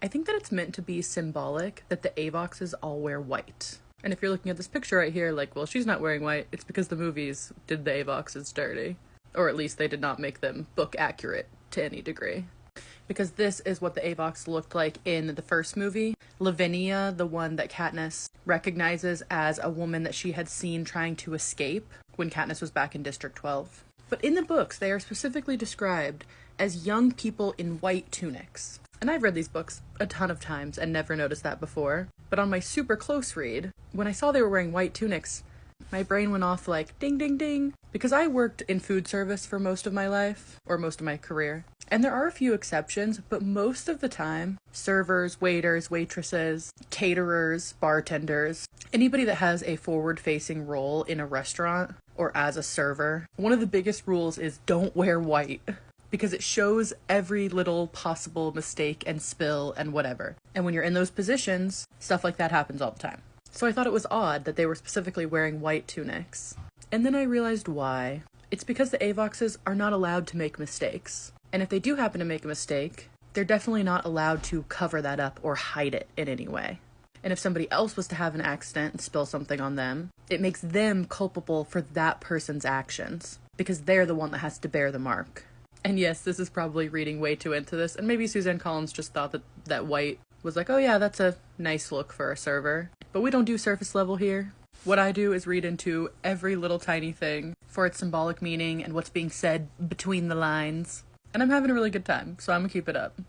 I think that it's meant to be symbolic that the Avoxes all wear white. And if you're looking at this picture right here, like, well, she's not wearing white, it's because the movies did the Avoxes dirty. Or at least they did not make them book accurate to any degree. Because this is what the Avox looked like in the first movie. Lavinia, the one that Katniss recognizes as a woman that she had seen trying to escape when Katniss was back in District 12. But in the books, they are specifically described as young people in white tunics. And I've read these books a ton of times and never noticed that before. But on my super close read, when I saw they were wearing white tunics, my brain went off like ding ding ding. Because I worked in food service for most of my life, or most of my career. And there are a few exceptions, but most of the time, servers, waiters, waitresses, caterers, bartenders, anybody that has a forward-facing role in a restaurant or as a server, one of the biggest rules is don't wear white. Because it shows every little possible mistake and spill and whatever. And when you're in those positions, stuff like that happens all the time. So I thought it was odd that they were specifically wearing white tunics. And then I realized why. It's because the Avoxes are not allowed to make mistakes. And if they do happen to make a mistake, they're definitely not allowed to cover that up or hide it in any way. And if somebody else was to have an accident and spill something on them, it makes them culpable for that person's actions. Because they're the one that has to bear the mark. And yes, this is probably reading way too into this, and maybe Suzanne Collins just thought that white was like, oh yeah, that's a nice look for a server. But we don't do surface level here. What I do is read into every little tiny thing for its symbolic meaning and what's being said between the lines. And I'm having a really good time, so I'm gonna keep it up.